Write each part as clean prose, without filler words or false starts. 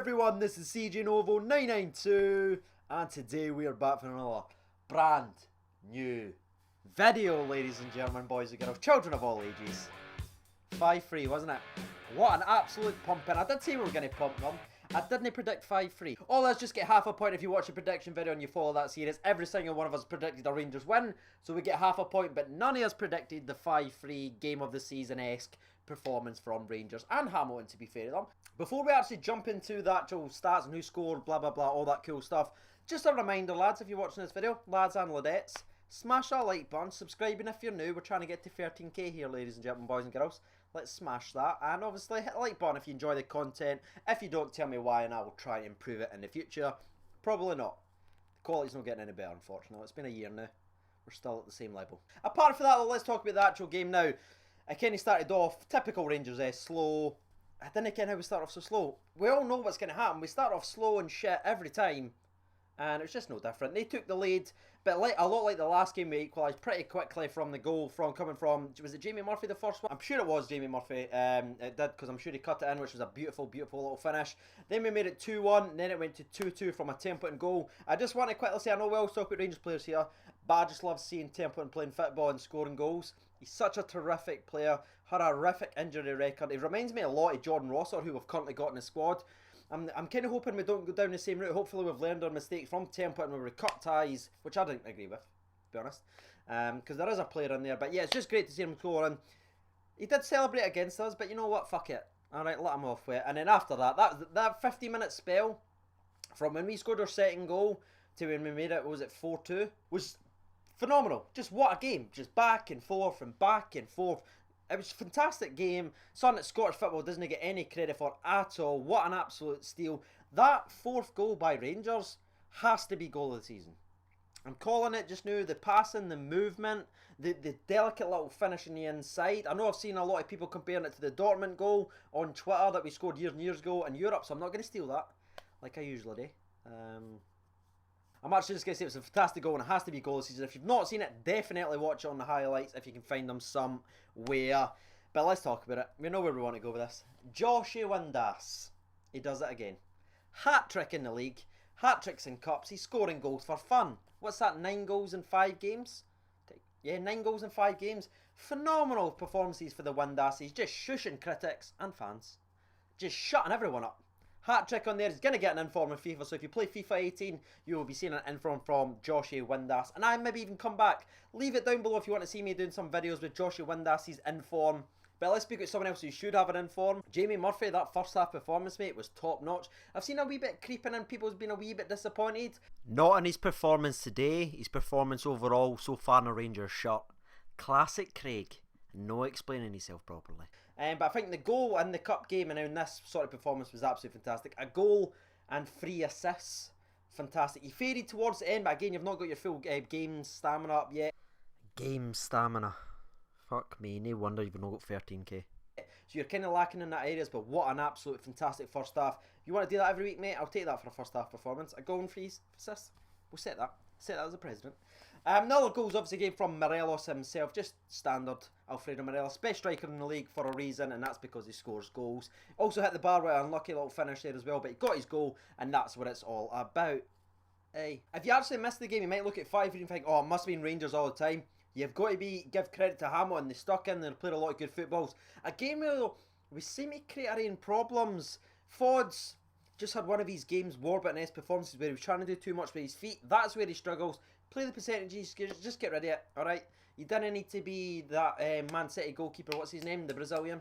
everyone, this is CJ Novo 992 and today we are back for another brand new video, ladies and gentlemen, boys and girls, children of all ages. 5-3, wasn't it? What an absolute pumping. I did say we were going to pump them. I didn't predict 5-3. Oh, let's just get half a point if you watch the prediction video and you follow that series. Every single one of us predicted the Rangers win, so we get half a point, but none of us predicted the 5-3 game of the season-esque performance from Rangers and Hamilton, to be fair to them. Before we actually jump into the actual stats and who scored, blah blah blah, all that cool stuff, just a reminder, lads, if you're watching this video, lads and ladettes, smash that like button, subscribing if you're new. We're trying to get to 13k here, ladies and gentlemen, boys and girls. Let's smash that, and obviously hit the like button if you enjoy the content. If you don't, tell me why and I will try and improve it in the future. Probably not. The quality's not getting any better, unfortunately. It's been a year now. We're still at the same level. Apart from that, let's talk about the actual game now. I kind of started off, typical Rangers, slow. I didn't know how we start off so slow. We all know what's going to happen. We start off slow and shit every time. And it's just no different. They took the lead, but like a lot like the last game, we equalised pretty quickly from the goal coming from, was it Jamie Murphy the first one? I'm sure it was Jamie Murphy. It did, because I'm sure he cut it in, which was a beautiful, beautiful little finish. Then we made it 2-1, then it went to 2-2 from a Templeton goal. I just want to quickly say, I know we always talk about Rangers players here, but I just love seeing Templeton playing football and scoring goals. He's such a terrific player, had a horrific injury record. He reminds me a lot of Jordan Rosser, who we've currently got in the squad. I'm kind of hoping we don't go down the same route. Hopefully we've learned our mistakes from Templeton where we cut ties, which I didn't agree with, to be honest. Because there is a player in there. But yeah, it's just great to see him scoring. He did celebrate against us, but you know what? Fuck it. Alright, let him off with it. And then after that 50-minute spell, from when we scored our second goal to when we made it, was it 4-2? Was phenomenal. Just what a game. Just back and forth and back and forth. It was a fantastic game. Something that Scottish football doesn't get any credit for at all. What an absolute steal. That fourth goal by Rangers has to be goal of the season. I'm calling it just now. The passing, the movement, the delicate little finish in the inside. I know I've seen a lot of people comparing it to the Dortmund goal on Twitter that we scored years and years ago in Europe, so I'm not going to steal that like I usually do. I'm actually just going to say it's a fantastic goal and it has to be goal of the season. If you've not seen it, definitely watch it on the highlights if you can find them somewhere. But let's talk about it. We know where we want to go with this. Joshua Windass. He does it again. Hat-trick in the league. Hat-tricks in cups. He's scoring goals for fun. What's that, 9 goals in 5 games? Yeah, 9 goals in 5 games. Phenomenal performances for the Windass. He's just shushing critics and fans. Just shutting everyone up. Hat-trick on there. He's going to get an inform in FIFA, so if you play FIFA 18, you will be seeing an inform from Joshua Windass. And I maybe even come back. Leave it down below if you want to see me doing some videos with Joshua Windass's inform. But let's speak about someone else who should have an inform. Jamie Murphy, that first half performance, mate, was top notch. I've seen a wee bit creeping in, people's been a wee bit disappointed. Not in his performance today, his performance overall so far in a Rangers shirt. Classic Craig. No explaining himself properly. But I think the goal in the cup game and in this sort of performance was absolutely fantastic. A goal and 3 assists. Fantastic. He faded towards the end, but again, you've not got your full game stamina up yet. Game stamina. Fuck me, no wonder you've not got 13k. So you're kind of lacking in that areas, but what an absolute fantastic first half. You want to do that every week, mate? I'll take that for a first half performance. A goal and 3 assists. We'll set that. Set that as a president. Another goal's obviously came from Morelos himself, just standard Alfredo Morelos, best striker in the league for a reason, and that's because he scores goals. Also hit the bar with an unlucky little finish there as well, but he got his goal, and that's what it's all about. Hey, if you actually missed the game, you might look at 5 and think, oh, it must have been Rangers all the time. You've got to give credit to Hamilton. They stuck in, they played a lot of good footballs. A game where we seem to create our own problems. Fods just had one of his games, Warburton-esque performances, where he was trying to do too much with his feet. That's where he struggles. Play the percentages, just get rid of it, alright? You didn't need to be that Man City goalkeeper, what's his name, the Brazilian?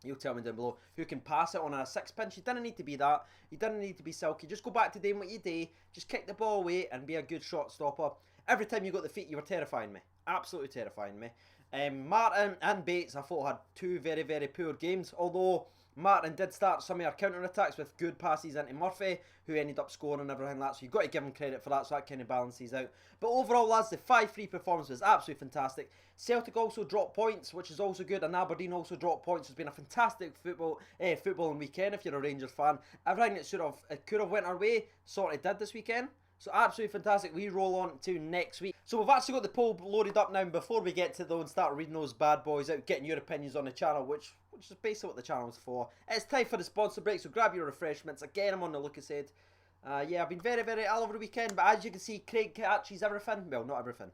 You'll tell me down below, who can pass it on a 6-pinch. You didn't need to be that. You didn't need to be silky. Just go back to doing what you do. Just kick the ball away and be a good shot stopper. Every time you got the feet, you were terrifying me. Absolutely terrifying me. Martin and Bates, I thought, had 2 very, very poor games. Although Martin did start some of our counter-attacks with good passes into Murphy, who ended up scoring and everything like that. So you've got to give him credit for that, so that kind of balances out. But overall, lads, the 5-3 performance was absolutely fantastic. Celtic also dropped points, which is also good, and Aberdeen also dropped points. It's been a fantastic footballing weekend if you're a Rangers fan. Everything that could have went our way sort of did this weekend. So absolutely fantastic. We roll on to next week. So we've actually got the poll loaded up now. Before we get to though and start reading those bad boys out, getting your opinions on the channel, which is basically what the channel's for. It's time for the sponsor break, so grab your refreshments. Again, I'm on the Lucas head. Yeah, I've been very, very ill over the weekend, but as you can see, Craig catches everything. Well, not everything.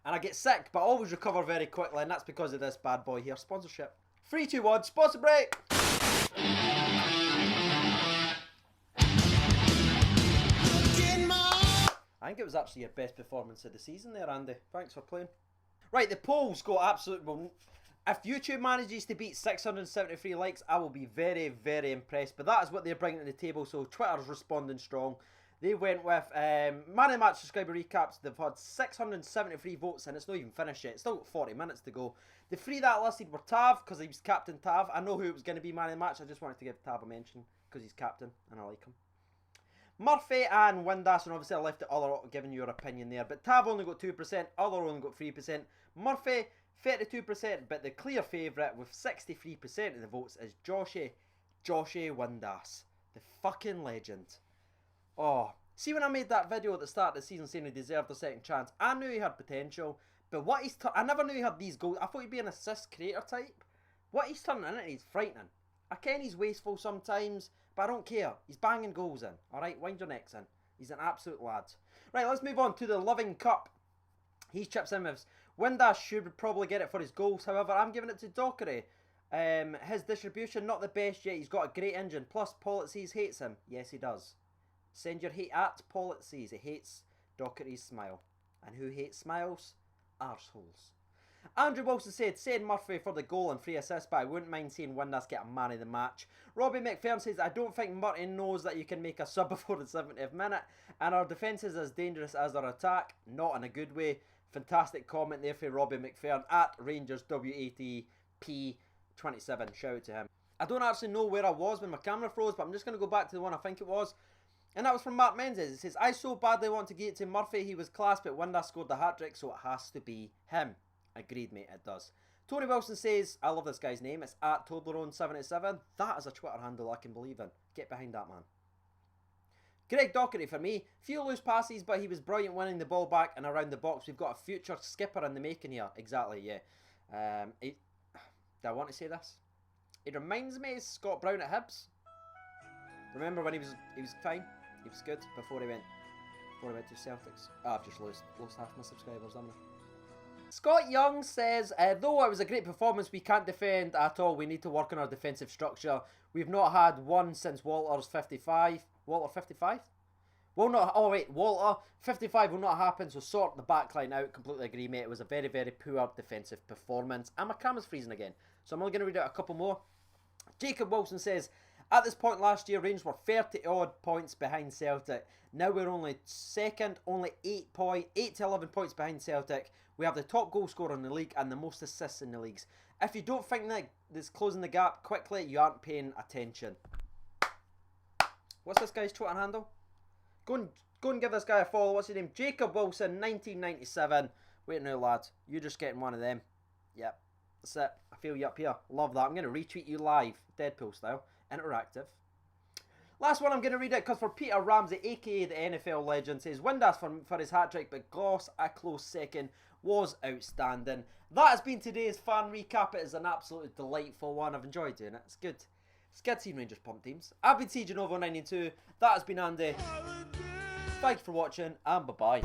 And I get sick, but I always recover very quickly, and that's because of this bad boy here. Sponsorship. 3, 2, 1, sponsor break! I think it was actually your best performance of the season there, Andy. Thanks for playing. Right, the polls go absolutely... Well, if YouTube manages to beat 673 likes, I will be very, very impressed. But that is what they're bringing to the table, so Twitter's responding strong. They went with Man of the Match subscriber recaps. They've had 673 votes, and it's not even finished yet. It's still got 40 minutes to go. The 3 that listed were Tav, because he was Captain Tav. I know who it was going to be Man of the Match. I just wanted to give Tav a mention, because he's captain, and I like him. Murphy and Windass, and obviously I left the other giving your opinion there. But Tav only got 2%, other only got 3%. Murphy, 32%, but the clear favourite with 63% of the votes is Joshy Windass. The fucking legend. Oh, see when I made that video at the start of the season saying he deserved a second chance, I knew he had potential, but what he's I never knew he had these goals. I thought he'd be an assist creator type. What he's turning into is frightening. I ken he's wasteful sometimes, but I don't care. He's banging goals in. Alright, wind your necks in. He's an absolute lad. Right, let's move on to the Living Cup. He chips in with Windass should probably get it for his goals. However, I'm giving it to Dockery. His distribution, not the best yet. He's got a great engine. Plus, Pollitzes hates him. Yes, he does. Send your hate at Pollitzes. He hates Dockery's smile. And who hates smiles? Arseholes. Andrew Wilson said, send Murphy for the goal and 3 assists, but I wouldn't mind seeing Windass get a man of the match. Robbie McFerrin says, I don't think Martin knows that you can make a sub before the 70th minute, and our defence is as dangerous as our attack. Not in a good way. Fantastic comment there for Robbie McFerrin at Rangers WATP27. Shout out to him. I don't actually know where I was when my camera froze, but I'm just going to go back to the one I think it was. And that was from Mark Menzies. It says, I so badly want to get it to Murphy. He was class, but Windass scored the hat-trick, so it has to be him. Agreed, mate, it does. Tony Wilson says, I love this guy's name. It's at Toblerone77. That is a Twitter handle I can believe in. Get behind that, man. Greg Dockery for me. Few loose passes, but he was brilliant winning the ball back and around the box. We've got a future skipper in the making here. Exactly, yeah. Do I want to say this? It reminds me of Scott Brown at Hibs. Remember when he was fine? He was good before he went to Celtics. Oh, I've just lost half my subscribers, haven't I? Scott Young says, though it was a great performance, we can't defend at all. We need to work on our defensive structure. We've not had one since Walter's 55. Walter 55? Will not. Oh wait, Walter 55 will not happen. So sort the backline out. Completely agree, mate. It was a very, very poor defensive performance. And my camera's freezing again, so I'm only going to read out a couple more. Jacob Wilson says, at this point last year, Rangers were 30 odd points behind Celtic. Now we're only second, only 8 to 11 points behind Celtic. We have the top goal scorer in the league and the most assists in the leagues. If you don't think that this closing the gap quickly, you aren't paying attention. What's this guy's Twitter handle? Go and give this guy a follow. What's his name? Jacob Wilson, 1997. Wait now, lads. You're just getting one of them. Yep. That's it. I feel you up here. Love that. I'm going to retweet you live. Deadpool style. Interactive. Last one I'm going to read it because for Peter Ramsey, aka the NFL legend, says Windass for his hat-trick, but Goss, a close second, was outstanding. That has been today's fan recap. It is an absolutely delightful one. I've enjoyed doing it. It's good. It's good seeing Rangers pump teams. I've been CJ Novo 92. That has been Andy. Thanks for watching and bye-bye.